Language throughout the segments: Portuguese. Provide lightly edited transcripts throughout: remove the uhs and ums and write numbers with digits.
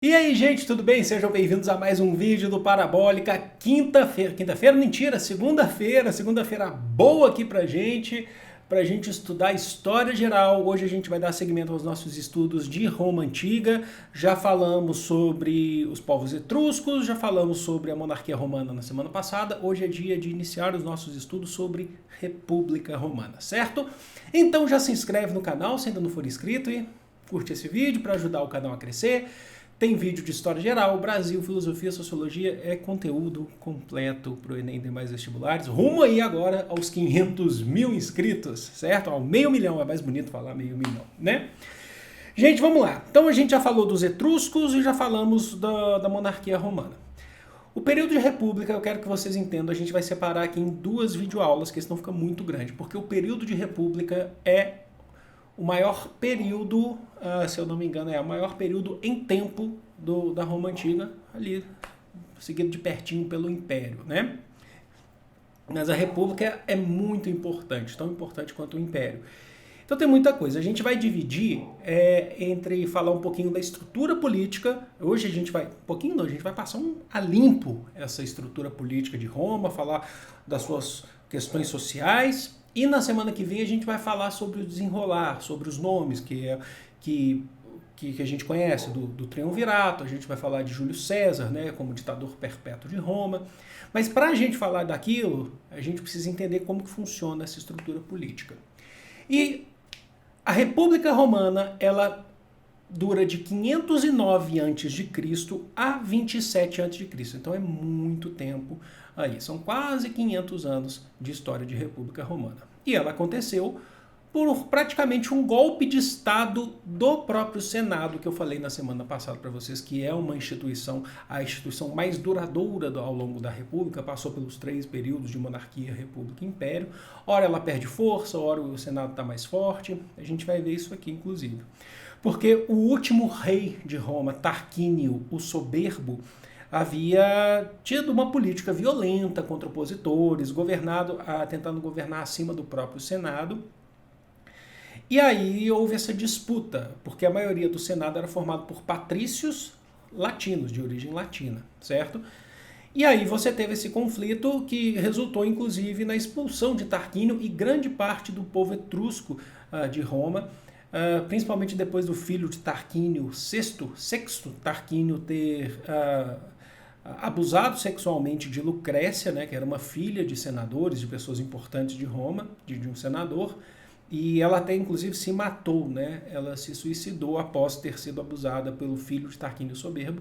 E aí, gente, tudo bem? Sejam bem-vindos a mais um vídeo do Parabólica. Quinta-feira, mentira, segunda-feira boa aqui pra gente estudar história geral. Hoje a gente vai dar seguimento aos nossos estudos de Roma Antiga. Já falamos sobre os povos etruscos, já falamos sobre a monarquia romana na semana passada. Hoje é dia de iniciar os nossos estudos sobre República Romana, certo? Então já se inscreve no canal se ainda não for inscrito e curte esse vídeo para ajudar o canal a crescer. Tem vídeo de história geral, Brasil, filosofia, sociologia, é conteúdo completo para o Enem e demais vestibulares. Rumo aí agora aos 500 mil inscritos, certo? Ao meio milhão, é mais bonito falar meio milhão, né? Gente, vamos lá. Então a gente já falou dos etruscos e já falamos da monarquia romana. O período de república, eu quero que vocês entendam, a gente vai separar aqui em duas videoaulas, que senão fica muito grande, porque o período de república é o maior período, se eu não me engano, é o maior período em tempo da Roma Antiga, ali seguido de pertinho pelo Império, né? Mas a República é muito importante, tão importante quanto o Império. Então tem muita coisa. A gente vai dividir entre falar um pouquinho da estrutura política. Hoje a gente vai, a gente vai passar a limpo essa estrutura política de Roma, falar das suas questões sociais. E na semana que vem a gente vai falar sobre o desenrolar, sobre os nomes que a gente conhece do Triunvirato, a gente vai falar de Júlio César, né, como ditador perpétuo de Roma. Mas para a gente falar daquilo, a gente precisa entender como que funciona essa estrutura política. E a República Romana, ela dura de 509 a.C. a 27 a.C. Então é muito tempo aí. São quase 500 anos de história de República Romana. E ela aconteceu por praticamente um golpe de Estado do próprio Senado, que eu falei na semana passada para vocês, que é uma instituição, a instituição mais duradoura ao longo da República, passou pelos 3 períodos de monarquia, república e império. Ora ela perde força, ora o Senado está mais forte. A gente vai ver isso aqui, inclusive. Porque o último rei de Roma, Tarquínio o Soberbo, havia tido uma política violenta contra opositores, tentando governar acima do próprio Senado. E aí houve essa disputa, porque a maioria do Senado era formado por patrícios latinos, de origem latina, certo? E aí você teve esse conflito que resultou, inclusive, na expulsão de Tarquínio e grande parte do povo etrusco de Roma, principalmente depois do filho de Tarquínio, sexto Tarquínio, ter abusado sexualmente de Lucrécia, né, que era uma filha de senadores, de pessoas importantes de Roma, de um senador, e ela até inclusive se matou, né? Ela se suicidou após ter sido abusada pelo filho de Tarquínio Soberbo.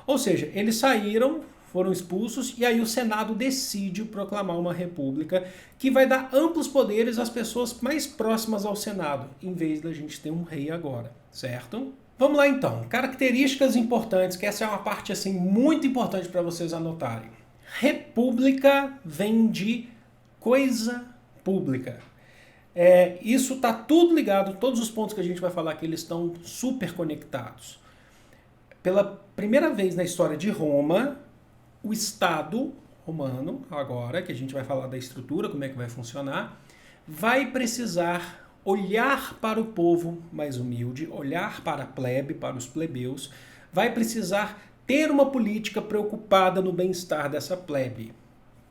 Ou seja, eles saíram, foram expulsos, e aí o Senado decide proclamar uma república que vai dar amplos poderes às pessoas mais próximas ao Senado, em vez da gente ter um rei agora, certo? Vamos lá então, características importantes, que essa é uma parte assim muito importante para vocês anotarem. República vem de coisa pública. Isso está tudo ligado, todos os pontos que a gente vai falar aqui, eles estão super conectados. Pela primeira vez na história de Roma, o Estado romano, agora que a gente vai falar da estrutura, como é que vai funcionar, vai precisar olhar para o povo mais humilde, olhar para a plebe, para os plebeus, vai precisar ter uma política preocupada no bem-estar dessa plebe,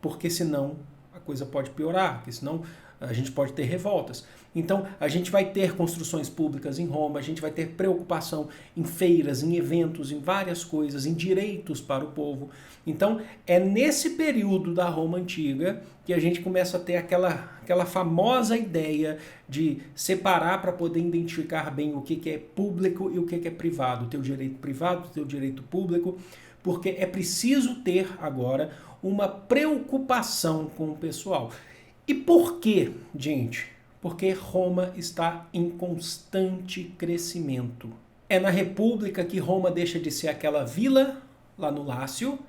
porque senão a coisa pode piorar, porque senão a gente pode ter revoltas. Então, a gente vai ter construções públicas em Roma, a gente vai ter preocupação em feiras, em eventos, em várias coisas, em direitos para o povo. Então, é nesse período da Roma Antiga que a gente começa a ter aquela famosa ideia de separar para poder identificar bem o que é público e o que é privado, o teu direito privado, o teu direito público, porque é preciso ter agora uma preocupação com o pessoal. E por quê, gente? Porque Roma está em constante crescimento. É na República que Roma deixa de ser aquela vila lá no Lácio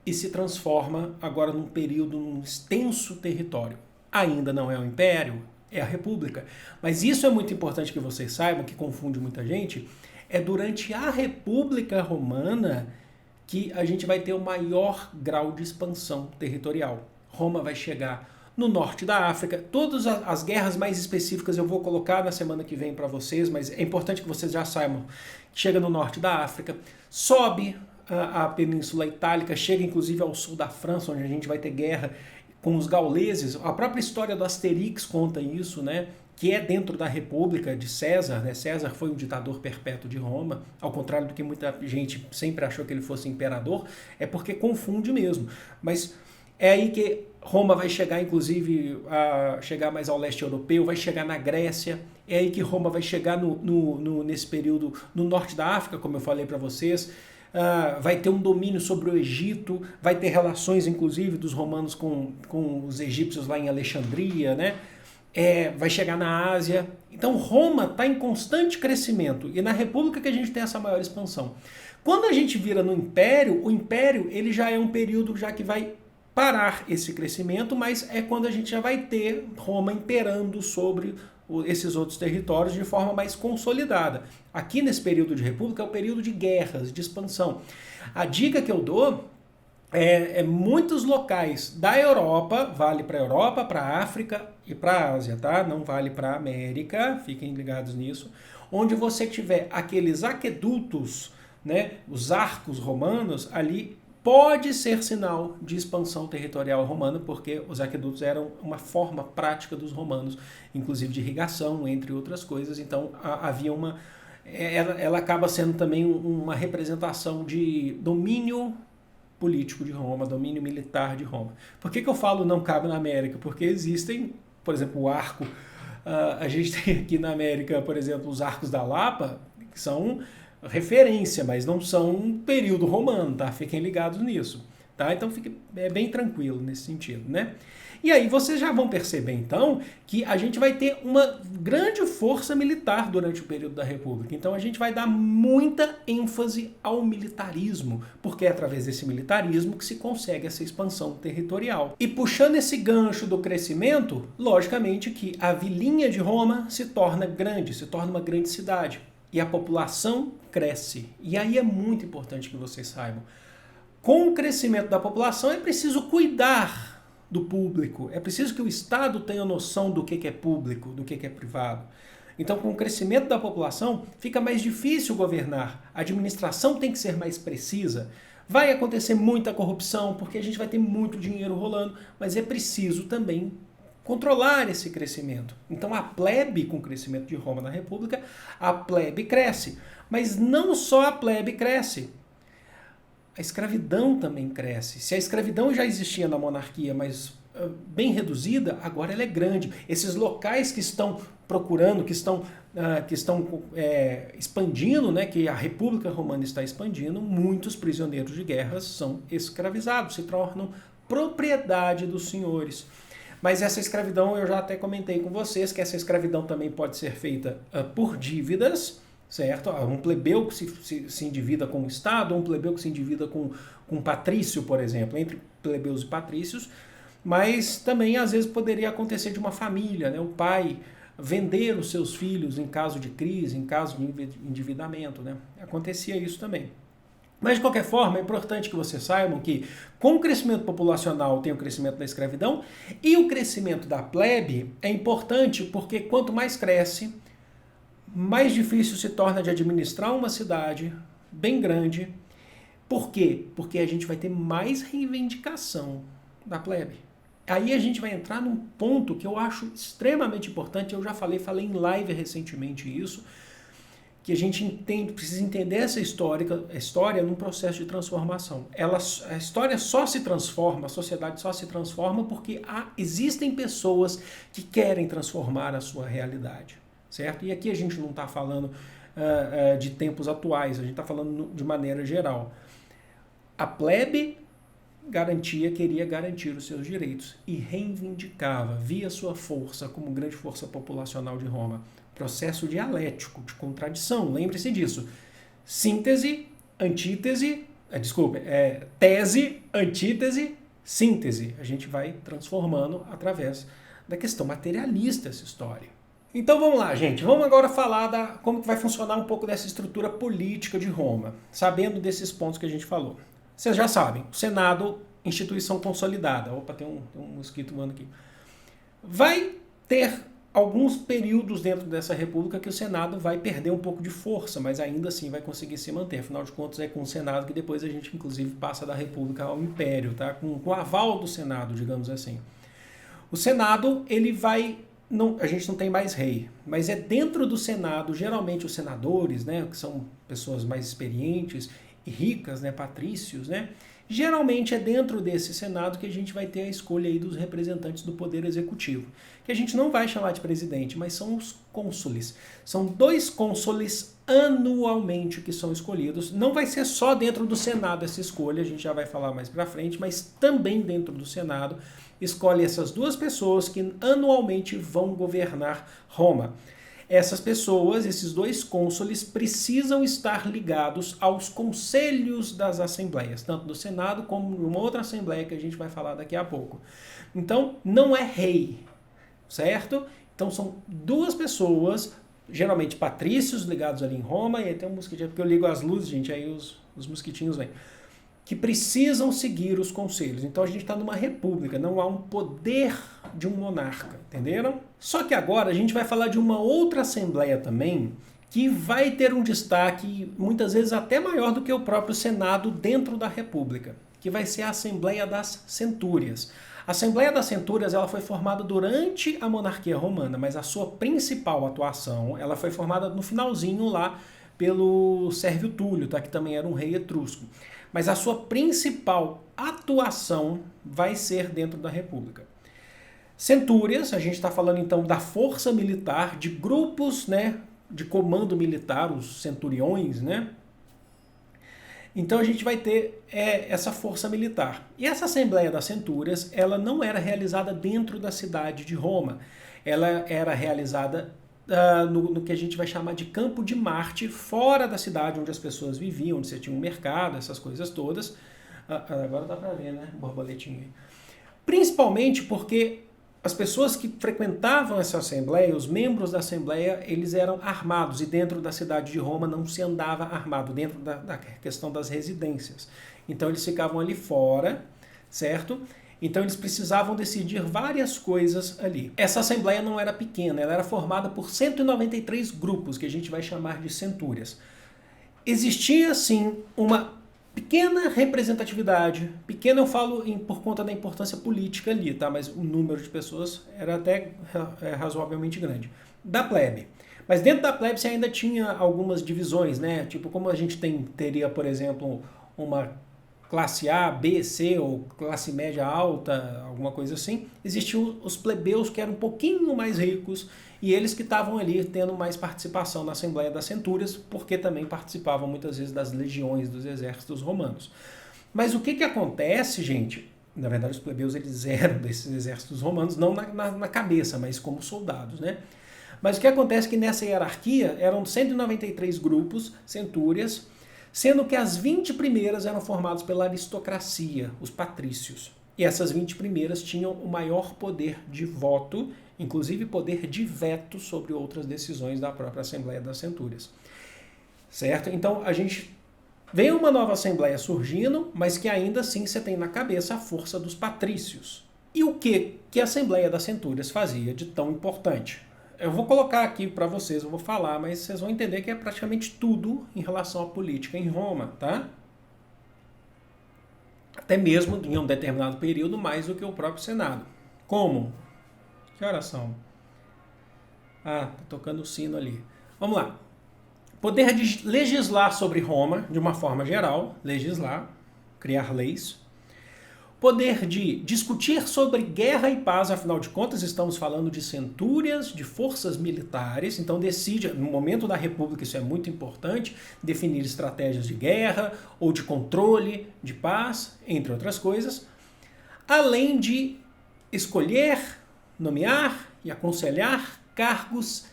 e se transforma agora num extenso território. Ainda não é o Império, é a República. Mas isso é muito importante que vocês saibam, que confunde muita gente. É durante a República Romana que a gente vai ter o maior grau de expansão territorial. Roma vai chegar no norte da África. Todas as guerras mais específicas eu vou colocar na semana que vem para vocês, mas é importante que vocês já saibam. Chega no norte da África, sobe a Península Itálica, chega inclusive ao sul da França, onde a gente vai ter guerra com os gauleses. A própria história do Asterix conta isso, né? Que é dentro da República de César, né? César foi um ditador perpétuo de Roma, ao contrário do que muita gente sempre achou que ele fosse imperador, é porque confunde mesmo. Mas é aí que Roma vai chegar, inclusive, a chegar mais ao leste europeu, vai chegar na Grécia, é aí que Roma vai chegar nesse período no norte da África, como eu falei para vocês. Vai ter um domínio sobre o Egito, vai ter relações, inclusive, dos romanos com os egípcios lá em Alexandria, né? Vai chegar na Ásia. Então Roma está em constante crescimento e na República que a gente tem essa maior expansão. Quando a gente vira no Império, o Império ele já é um período já que vai parar esse crescimento, mas é quando a gente já vai ter Roma imperando sobre esses outros territórios de forma mais consolidada. Aqui nesse período de República é o período de guerras, de expansão. A dica que eu dou muitos locais da Europa, vale para a Europa, para a África e para a Ásia, tá? Não vale para a América, fiquem ligados nisso. Onde você tiver aqueles aquedutos, né, os arcos romanos, ali pode ser sinal de expansão territorial romana, porque os aquedutos eram uma forma prática dos romanos, inclusive de irrigação, entre outras coisas. Então havia ela acaba sendo também uma representação de domínio político de Roma, domínio militar de Roma. Por que eu falo não cabe na América? Porque existem, por exemplo, o arco, a gente tem aqui na América, por exemplo, os arcos da Lapa, que são referência, mas não são um período romano, tá? Fiquem ligados nisso, tá? Então é bem tranquilo nesse sentido, né? E aí vocês já vão perceber, então, que a gente vai ter uma grande força militar durante o período da República. Então a gente vai dar muita ênfase ao militarismo, porque é através desse militarismo que se consegue essa expansão territorial. E puxando esse gancho do crescimento, logicamente que a vilinha de Roma se torna grande, se torna uma grande cidade. E a população cresce. E aí é muito importante que vocês saibam. Com o crescimento da população é preciso cuidar do público. É preciso que o Estado tenha noção do que é público, do que é privado. Então, com o crescimento da população, fica mais difícil governar. A administração tem que ser mais precisa. Vai acontecer muita corrupção, porque a gente vai ter muito dinheiro rolando, mas é preciso também controlar esse crescimento. Então a plebe, com o crescimento de Roma na República, a plebe cresce. Mas não só a plebe cresce, a escravidão também cresce. Se a escravidão já existia na monarquia, mas bem reduzida, agora ela é grande. Esses locais que estão procurando, que estão expandindo, né, que a República Romana está expandindo, muitos prisioneiros de guerra são escravizados, se tornam propriedade dos senhores. Mas essa escravidão, eu já até comentei com vocês, que essa escravidão também pode ser feita por dívidas, certo? Um plebeu que se endivida com o Estado, um plebeu que se endivida com um patrício, por exemplo, entre plebeus e patrícios, mas também às vezes poderia acontecer de uma família, né? O pai vender os seus filhos em caso de crise, em caso de endividamento, né? Acontecia isso também. Mas, de qualquer forma, é importante que vocês saibam que, com o crescimento populacional, tem o crescimento da escravidão, e o crescimento da plebe é importante porque, quanto mais cresce, mais difícil se torna de administrar uma cidade bem grande. Por quê? Porque a gente vai ter mais reivindicação da plebe. Aí a gente vai entrar num ponto que eu acho extremamente importante, eu já falei em live recentemente isso, que a gente precisa entender essa história num processo de transformação. A história só se transforma, a sociedade só se transforma porque existem pessoas que querem transformar a sua realidade, certo? E aqui a gente não está falando de tempos atuais, a gente está falando de maneira geral. A plebe queria garantir os seus direitos e reivindicava, via sua força como grande força populacional de Roma. Processo dialético, de contradição, lembre-se disso. Síntese, antítese, tese, antítese, síntese. A gente vai transformando através da questão materialista essa história. Então vamos lá, gente. Vamos agora falar como que vai funcionar um pouco dessa estrutura política de Roma, sabendo desses pontos que a gente falou. Vocês já sabem, o Senado, instituição consolidada. Opa, tem um mosquito voando aqui. Vai ter alguns períodos dentro dessa república que o Senado vai perder um pouco de força, mas ainda assim vai conseguir se manter. Afinal de contas, é com o Senado que depois a gente, inclusive, passa da república ao império, tá? Com o aval do Senado, digamos assim. O Senado, ele vai... Não, a gente não tem mais rei, mas é dentro do Senado, geralmente os senadores, né, que são pessoas mais experientes e ricas, né, patrícios, né, geralmente é dentro desse Senado que a gente vai ter a escolha aí dos representantes do Poder Executivo, que a gente não vai chamar de presidente, mas são os cônsules. São 2 cônsules anualmente que são escolhidos. Não vai ser só dentro do Senado essa escolha, a gente já vai falar mais pra frente, mas também dentro do Senado escolhe essas 2 pessoas que anualmente vão governar Roma. Essas pessoas, esses 2 cônsules, precisam estar ligados aos conselhos das assembleias, tanto do Senado como de uma outra assembleia que a gente vai falar daqui a pouco. Então, não é rei, certo? Então, são 2 pessoas, geralmente patrícios, ligados ali em Roma, e aí tem um mosquitinho, porque eu ligo as luzes, gente, aí os mosquitinhos vêm, que precisam seguir os conselhos. Então a gente está numa república, não há um poder de um monarca, entenderam? Só que agora a gente vai falar de uma outra assembleia também, que vai ter um destaque muitas vezes até maior do que o próprio Senado dentro da república, que vai ser a Assembleia das Centúrias. A Assembleia das Centúrias ela foi formada durante a monarquia romana, mas a sua principal atuação ela foi formada no finalzinho lá pelo Sérvio Túlio, tá? Que também era um rei etrusco. Mas a sua principal atuação vai ser dentro da República. Centúrias, a gente está falando então da força militar, de grupos, né, de comando militar, os centuriões, né? Então a gente vai ter essa força militar. E essa Assembleia das Centúrias, ela não era realizada dentro da cidade de Roma. Ela era realizada no que a gente vai chamar de Campo de Marte, fora da cidade onde as pessoas viviam, onde você tinha um mercado, essas coisas todas. Agora dá pra ver, né? Borboletinha aí. Principalmente porque as pessoas que frequentavam essa assembleia, os membros da assembleia, eles eram armados, e dentro da cidade de Roma não se andava armado, dentro da questão das residências. Então eles ficavam ali fora, certo? Então eles precisavam decidir várias coisas ali. Essa assembleia não era pequena, ela era formada por 193 grupos, que a gente vai chamar de centúrias. Existia, sim, uma pequena representatividade, pequena eu falo por conta da importância política ali, tá? Mas o número de pessoas era até razoavelmente grande, da plebe. Mas dentro da plebe você ainda tinha algumas divisões, né? Tipo, como a gente teria, por exemplo, uma classe A, B, C ou classe média alta, alguma coisa assim, existiam os plebeus que eram um pouquinho mais ricos e eles que estavam ali tendo mais participação na Assembleia das Centúrias, porque também participavam muitas vezes das legiões dos exércitos romanos. Mas o que acontece, gente? Na verdade, os plebeus eles eram desses exércitos romanos, não na cabeça, mas como soldados, né? Mas o que acontece é que nessa hierarquia eram 193 grupos, centúrias, sendo que as 20 primeiras eram formadas pela aristocracia, os patrícios. E essas 20 primeiras tinham o maior poder de voto, inclusive poder de veto sobre outras decisões da própria Assembleia das Centúrias. Certo? Então a gente vê uma nova Assembleia surgindo, mas que ainda assim você tem na cabeça a força dos patrícios. E o que a Assembleia das Centúrias fazia de tão importante? Eu vou colocar aqui para vocês, eu vou falar, mas vocês vão entender que é praticamente tudo em relação à política em Roma, tá? Até mesmo em um determinado período, mais do que o próprio Senado. Como? Que horas são? Tá tocando o sino ali. Vamos lá. Poder de legislar sobre Roma, de uma forma geral, legislar, criar leis. Poder de discutir sobre guerra e paz, afinal de contas estamos falando de centúrias, de forças militares, então decide, no momento da república isso é muito importante, definir estratégias de guerra ou de controle, de paz, entre outras coisas, além de escolher, nomear e aconselhar cargos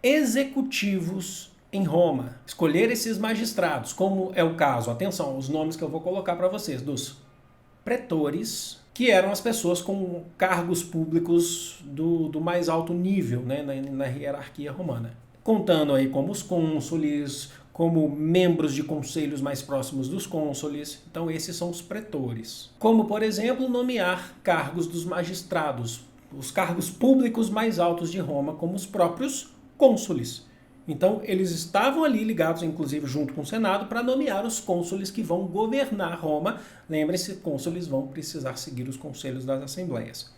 executivos em Roma, escolher esses magistrados, como é o caso, atenção, os nomes que eu vou colocar para vocês, dos pretores, que eram as pessoas com cargos públicos do mais alto nível, né, na hierarquia romana. Contando aí como os cônsules, como membros de conselhos mais próximos dos cônsules. Então esses são os pretores. Como, por exemplo, nomear cargos dos magistrados, os cargos públicos mais altos de Roma, como os próprios cônsules. Então eles estavam ali ligados, inclusive junto com o Senado, para nomear os cônsules que vão governar Roma. Lembrem-se, cônsules vão precisar seguir os conselhos das assembleias.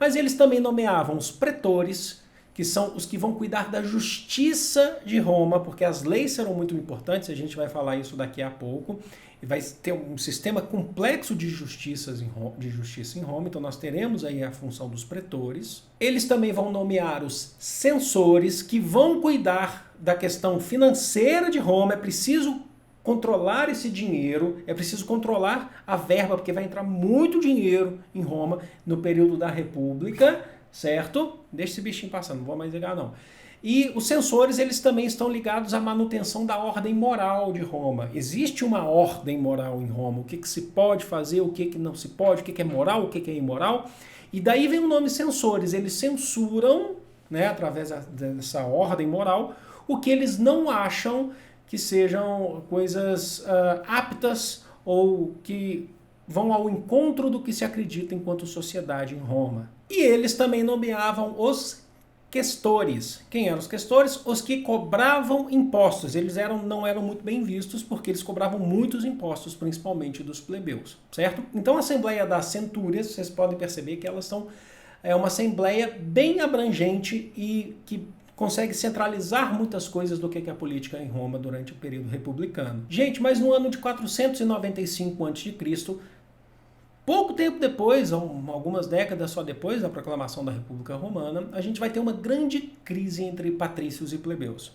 Mas eles também nomeavam os pretores, que são os que vão cuidar da justiça de Roma, porque as leis serão muito importantes, a gente vai falar isso daqui a pouco, e vai ter um sistema complexo de justiça em Roma, então nós teremos aí a função dos pretores. Eles também vão nomear os censores, que vão cuidar da questão financeira de Roma. É preciso controlar esse dinheiro, é preciso controlar a verba, porque vai entrar muito dinheiro em Roma no período da República, certo? Deixa esse bichinho passar, não vou mais ligar não. E os censores, eles também estão ligados à manutenção da ordem moral de Roma. Existe uma ordem moral em Roma, o que se pode fazer, o que não se pode, o que é moral, o que é imoral. E daí vem o nome censores, eles censuram, né, através dessa ordem moral, o que eles não acham que sejam coisas aptas ou que vão ao encontro do que se acredita enquanto sociedade em Roma. E eles também nomeavam os questores. Quem eram os questores? Os que cobravam impostos. Eles não eram muito bem vistos porque eles cobravam muitos impostos, principalmente dos plebeus, certo? Então a Assembleia das Centúrias, vocês podem perceber que elas são uma assembleia bem abrangente e que consegue centralizar muitas coisas do que é a política em Roma durante o período republicano. Gente, mas no ano de 495 a.C., pouco tempo depois, algumas décadas só depois da proclamação da República Romana, a gente vai ter uma grande crise entre patrícios e plebeus.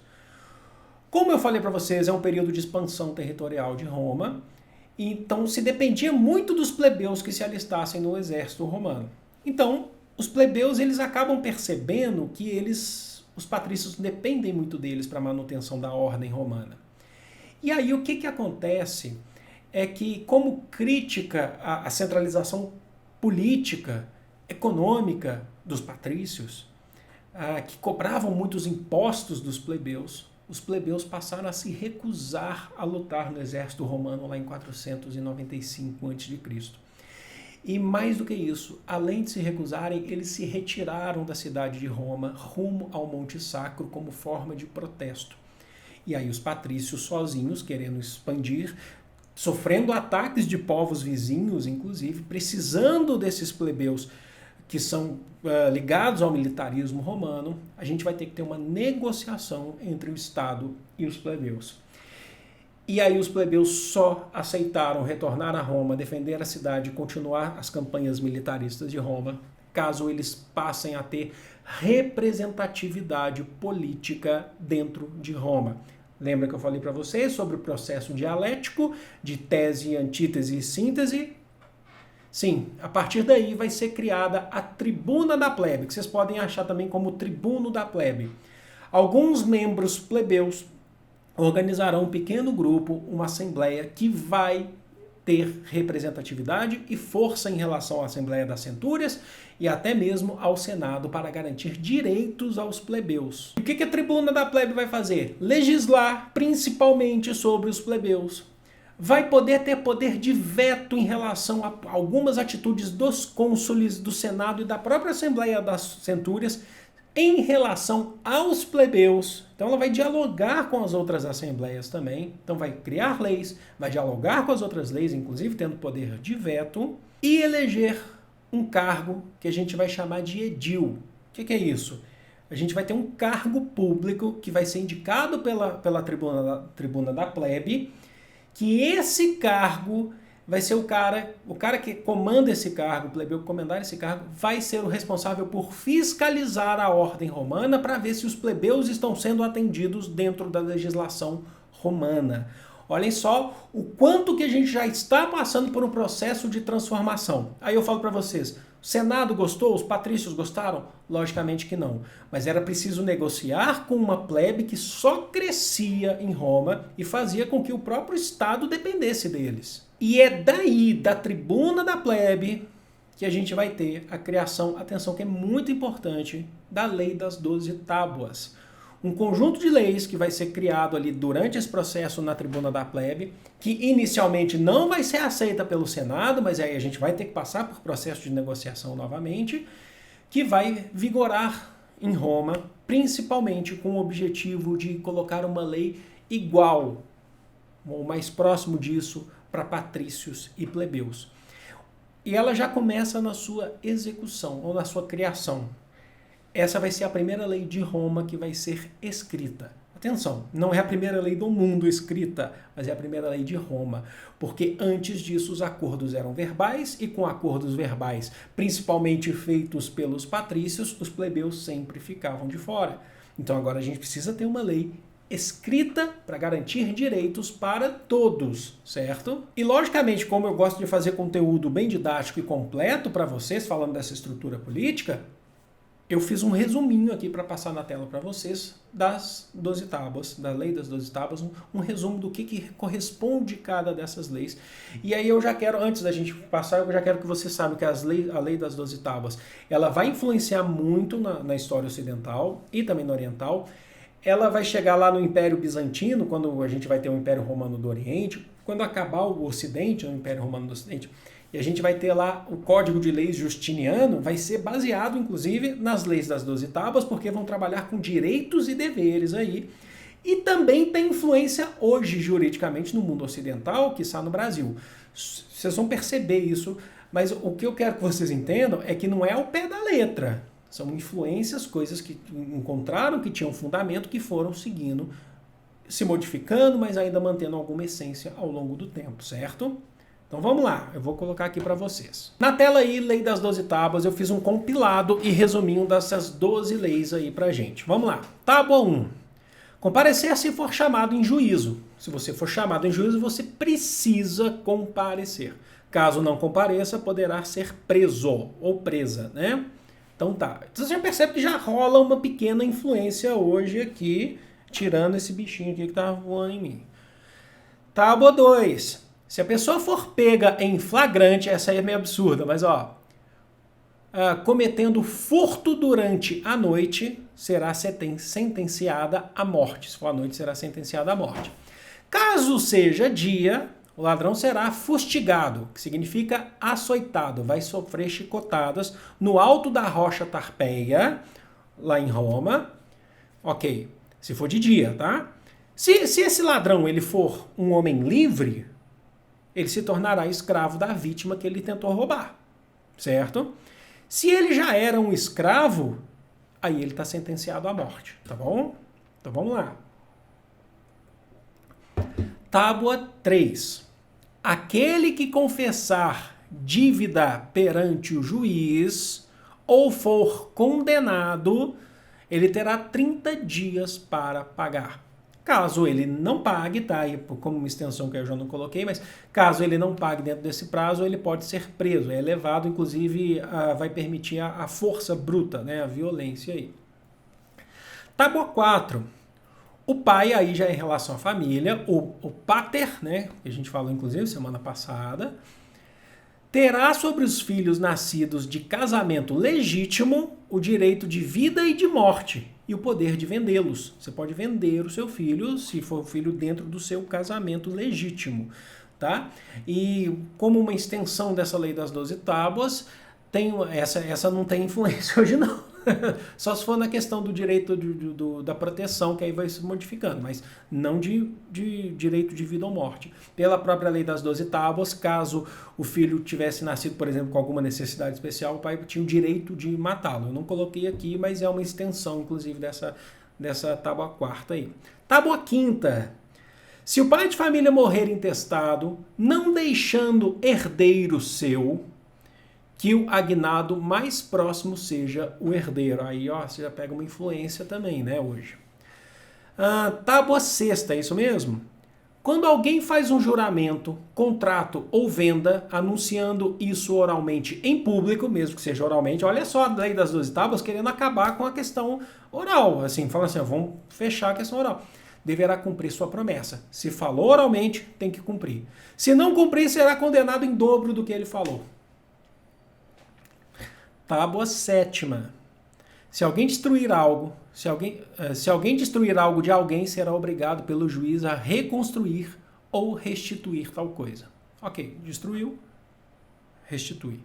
Como eu falei para vocês, é um período de expansão territorial de Roma, então se dependia muito dos plebeus que se alistassem no exército romano. Então, os plebeus eles acabam percebendo que os patrícios dependem muito deles para a manutenção da ordem romana. E aí o que acontece é que, como crítica à centralização política, econômica dos patrícios, que cobravam muitos impostos dos plebeus, os plebeus passaram a se recusar a lutar no exército romano lá em 495 a.C. E mais do que isso, além de se recusarem, eles se retiraram da cidade de Roma rumo ao Monte Sacro como forma de protesto. E aí os patrícios sozinhos, querendo expandir, sofrendo ataques de povos vizinhos, inclusive, precisando desses plebeus que são ligados ao militarismo romano, a gente vai ter que ter uma negociação entre o Estado e os plebeus. E aí os plebeus só aceitaram retornar a Roma, defender a cidade e continuar as campanhas militaristas de Roma, caso eles passem a ter representatividade política dentro de Roma. Lembra que eu falei para vocês sobre o processo dialético de tese, antítese e síntese? Sim, a partir daí vai ser criada a tribuna da plebe, que vocês podem achar também como tribuno da plebe. Alguns membros plebeus organizarão um pequeno grupo, uma assembleia que vai ter representatividade e força em relação à Assembleia das Centúrias e até mesmo ao Senado para garantir direitos aos plebeus. E o que a tribuna da plebe vai fazer? Legislar principalmente sobre os plebeus. Vai poder ter poder de veto em relação a algumas atitudes dos cônsules, do Senado e da própria Assembleia das Centúrias em relação aos plebeus. Então ela vai dialogar com as outras assembleias também, então vai criar leis, vai dialogar com as outras leis, inclusive tendo poder de veto, e eleger um cargo que a gente vai chamar de edil. O que é isso? A gente vai ter um cargo público que vai ser indicado pela tribuna da plebe, que esse cargo vai ser o cara que comanda esse cargo, o plebeu que comandar esse cargo, vai ser o responsável por fiscalizar a ordem romana para ver se os plebeus estão sendo atendidos dentro da legislação romana. Olhem só o quanto que a gente já está passando por um processo de transformação. Aí eu falo para vocês, o Senado gostou? Os patrícios gostaram? Logicamente que não. Mas era preciso negociar com uma plebe que só crescia em Roma e fazia com que o próprio Estado dependesse deles. E é daí, da tribuna da plebe, que a gente vai ter a criação, atenção que é muito importante, da Lei das 12 Tábuas. um conjunto de leis que vai ser criado ali durante esse processo na tribuna da plebe, que inicialmente não vai ser aceita pelo Senado, mas aí a gente vai ter que passar por processo de negociação novamente, que vai vigorar em Roma, principalmente com o objetivo de colocar uma lei igual, ou mais próximo disso, para patrícios e plebeus. E ela já começa na sua execução, ou na sua criação. Essa vai ser a primeira lei de Roma que vai ser escrita. Atenção, não é a primeira lei do mundo escrita, mas é a primeira lei de Roma, porque antes disso os acordos eram verbais e com acordos verbais, principalmente feitos pelos patrícios, os plebeus sempre ficavam de fora. Então agora a gente precisa ter uma lei escrita para garantir direitos para todos, certo? E logicamente, como eu gosto de fazer conteúdo bem didático e completo para vocês, falando dessa estrutura política, eu fiz um resuminho aqui para passar na tela para vocês das 12 tábuas, da lei das 12 tábuas, um resumo do que corresponde cada dessas leis. E aí eu já quero, antes da gente passar, eu já quero que vocês saibam que a lei das 12 tábuas, ela vai influenciar muito na história ocidental e também na oriental. Ela vai chegar lá no Império Bizantino, quando a gente vai ter o Império Romano do Oriente, quando acabar o Ocidente, o Império Romano do Ocidente, e a gente vai ter lá o Código de Leis Justiniano, vai ser baseado, inclusive, nas leis das 12 tábuas, porque vão trabalhar com direitos e deveres aí. E também tem influência hoje, juridicamente, no mundo ocidental, que está no Brasil. Vocês vão perceber isso, mas o que eu quero que vocês entendam é que não é ao pé da letra. São influências, coisas que encontraram que tinham fundamento, que foram seguindo, se modificando, mas ainda mantendo alguma essência ao longo do tempo, certo? Então vamos lá, eu vou colocar aqui para vocês. Na tela aí, Lei das 12 Tábuas, eu fiz um compilado e resuminho dessas 12 leis aí pra gente. Vamos lá. Tábua 1. Comparecer se for chamado em juízo. Se você for chamado em juízo, você precisa comparecer. Caso não compareça, poderá ser preso ou presa, né? Então tá. Você já percebe que já rola uma pequena influência hoje aqui, tirando esse bichinho aqui que tá voando em mim. Tábua 2. Se a pessoa for pega em flagrante, essa aí é meio absurda, mas ó, cometendo furto durante a noite, será sentenciada à morte. Se for à noite, será sentenciada à morte. Caso seja dia, o ladrão será fustigado, que significa açoitado, vai sofrer chicotadas no alto da rocha Tarpeia, lá em Roma. Ok, se for de dia, tá? Se esse ladrão ele for um homem livre, ele se tornará escravo da vítima que ele tentou roubar, certo? Se ele já era um escravo, aí ele está sentenciado à morte, tá bom? Então vamos lá. Tábua 3. Aquele que confessar dívida perante o juiz ou for condenado, ele terá 30 dias para pagar. Caso ele não pague, tá aí como uma extensão que eu já não coloquei, mas caso ele não pague dentro desse prazo, ele pode ser preso. É elevado, inclusive vai permitir a força bruta, né, a violência aí. Tábua 4. O pai, aí já em relação à família, o pater, né, que a gente falou inclusive semana passada, terá sobre os filhos nascidos de casamento legítimo o direito de vida e de morte e o poder de vendê-los. Você pode vender o seu filho, se for um filho dentro do seu casamento legítimo, tá? E como uma extensão dessa lei das 12 tábuas, essa não tem influência hoje não. Só se for na questão do direito da proteção, que aí vai se modificando, mas não de direito de vida ou morte. Pela própria lei das 12 tábuas, caso o filho tivesse nascido, por exemplo, com alguma necessidade especial, o pai tinha o direito de matá-lo. Eu não coloquei aqui, mas é uma extensão, inclusive, dessa tábua 4ª aí. Tábua 5ª. Se o pai de família morrer intestado, não deixando herdeiro seu, que o agnado mais próximo seja o herdeiro. Aí, ó, você já pega uma influência também, né, hoje. Tábua 6ª, é isso mesmo? Quando alguém faz um juramento, contrato ou venda, anunciando isso oralmente em público, mesmo que seja oralmente, olha só a lei das 12 tábuas querendo acabar com a questão oral, assim, fala assim, vamos fechar a questão oral. Deverá cumprir sua promessa. Se falou oralmente, tem que cumprir. Se não cumprir, será condenado em dobro do que ele falou. Tábua 7ª. Se alguém destruir algo, se alguém destruir algo de alguém, será obrigado pelo juiz a reconstruir ou restituir tal coisa. Ok, destruiu, restitui.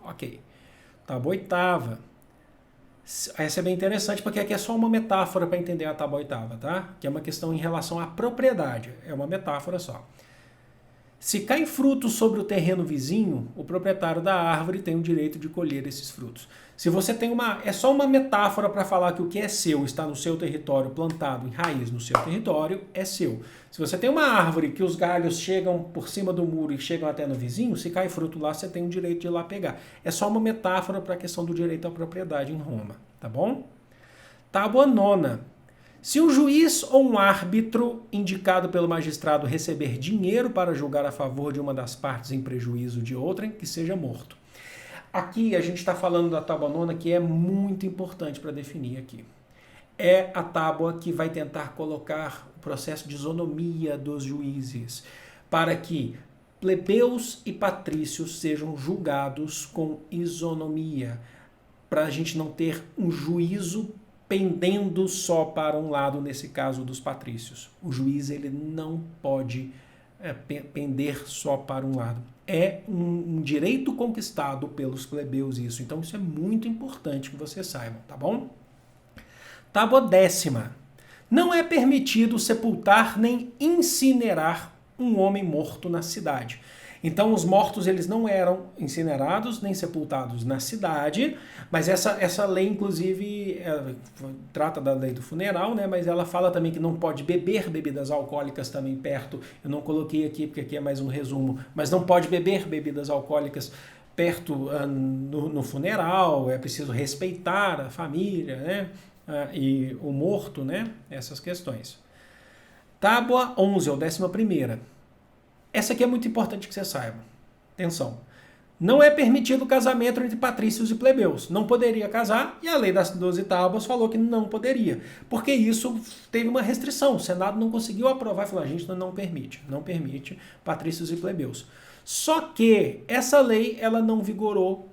Ok. Tábua oitava. Essa é bem interessante porque aqui é só uma metáfora para entender a tábua oitava, tá? Que é uma questão em relação à propriedade. É uma metáfora só. Se caem frutos sobre o terreno vizinho, o proprietário da árvore tem o direito de colher esses frutos. Se você tem é só uma metáfora para falar que o que é seu está no seu território, plantado em raiz no seu território, é seu. Se você tem uma árvore que os galhos chegam por cima do muro e chegam até no vizinho, se cai fruto lá, você tem o direito de ir lá pegar. É só uma metáfora para a questão do direito à propriedade em Roma, tá bom? Tábua nona. Se um juiz ou um árbitro indicado pelo magistrado receber dinheiro para julgar a favor de uma das partes em prejuízo de outra, que seja morto. Aqui a gente está falando da tábua nona, que é muito importante para definir aqui. É a tábua que vai tentar colocar o processo de isonomia dos juízes, para que plebeus e patrícios sejam julgados com isonomia, para a gente não ter um juízo pendendo só para um lado, nesse caso dos patrícios. O juiz ele não pode pender só para um lado. É um direito conquistado pelos plebeus isso. Então isso é muito importante que vocês saibam, tá bom? Tábua décima. Não é permitido sepultar nem incinerar um homem morto na cidade. Então os mortos eles não eram incinerados nem sepultados na cidade, mas essa lei inclusive trata da lei do funeral, né? Mas ela fala também que não pode beber bebidas alcoólicas também perto. Eu não coloquei aqui porque aqui é mais um resumo, mas não pode beber bebidas alcoólicas perto no funeral. É preciso respeitar a família, né? E o morto, né? Essas questões. Tábua 11, ou 11ª. Essa aqui é muito importante que você saiba. Atenção. Não é permitido o casamento entre patrícios e plebeus. Não poderia casar e a lei das 12 tábuas falou que não poderia. Porque isso teve uma restrição. O Senado não conseguiu aprovar e falou, a gente não permite patrícios e plebeus. Só que essa lei ela não vigorou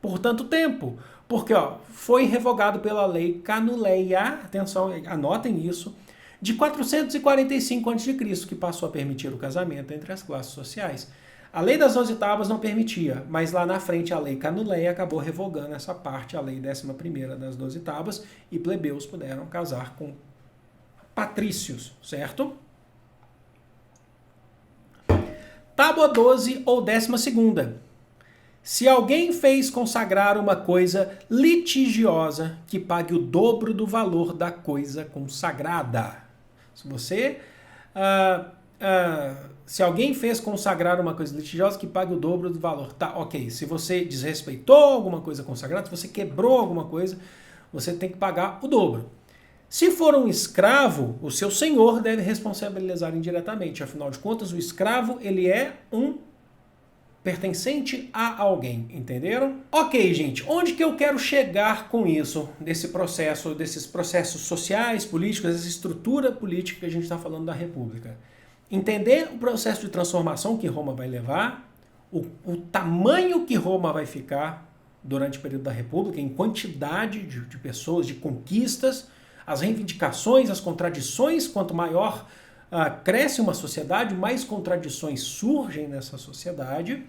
por tanto tempo. Porque foi revogado pela lei Canuleia, atenção, anotem isso, de 445 a.C., que passou a permitir o casamento entre as classes sociais. A lei das 12 tábuas não permitia, mas lá na frente a lei Canuleia acabou revogando essa parte, a lei 11ª das 12 tábuas, e plebeus puderam casar com patrícios, certo? Tábua 12 ou 12ª. Se alguém fez consagrar uma coisa litigiosa, que pague o dobro do valor da coisa consagrada. Se alguém fez consagrar uma coisa litigiosa, que pague o dobro do valor. Tá, ok. Se você desrespeitou alguma coisa consagrada, se você quebrou alguma coisa, você tem que pagar o dobro. Se for um escravo, o seu senhor deve responsabilizar indiretamente. Afinal de contas, o escravo ele é um pertencente a alguém, entenderam? Ok, gente, onde que eu quero chegar com isso, desses processos sociais, políticos, essa estrutura política que a gente está falando da República? Entender o processo de transformação que Roma vai levar, o tamanho que Roma vai ficar durante o período da República, em quantidade de pessoas, de conquistas, as reivindicações, as contradições, quanto maior cresce uma sociedade, mais contradições surgem nessa sociedade.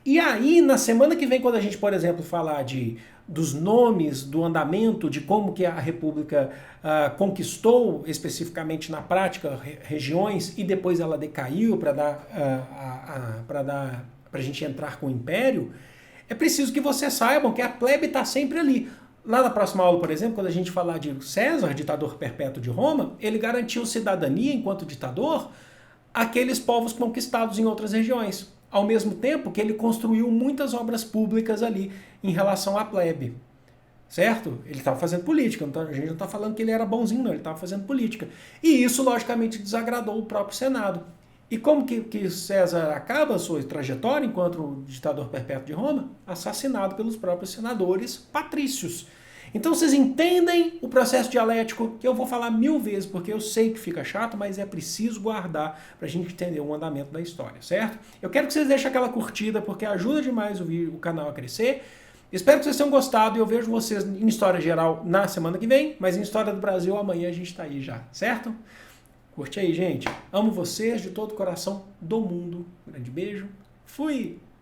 E aí, na semana que vem, quando a gente, por exemplo, falar dos nomes, do andamento, de como que a República conquistou especificamente na prática regiões e depois ela decaiu para a gente entrar com o Império, é preciso que vocês saibam que a plebe está sempre ali. Lá na próxima aula, por exemplo, quando a gente falar de César, ditador perpétuo de Roma, ele garantiu cidadania enquanto ditador àqueles povos conquistados em outras regiões. Ao mesmo tempo que ele construiu muitas obras públicas ali em relação à plebe. Certo? Ele estava fazendo política, a gente não está falando que ele era bonzinho, não, ele estava fazendo política. E isso, logicamente, desagradou o próprio Senado. E como que César acaba a sua trajetória enquanto ditador perpétuo de Roma? Assassinado pelos próprios senadores patrícios. Então vocês entendem o processo dialético, que eu vou falar 1000 vezes, porque eu sei que fica chato, mas é preciso guardar para a gente entender o andamento da história, certo? Eu quero que vocês deixem aquela curtida, porque ajuda demais o canal a crescer. Espero que vocês tenham gostado e eu vejo vocês em História Geral na semana que vem, mas em História do Brasil amanhã a gente tá aí já, certo? Curte aí, gente. Amo vocês de todo o coração do mundo. Um grande beijo. Fui!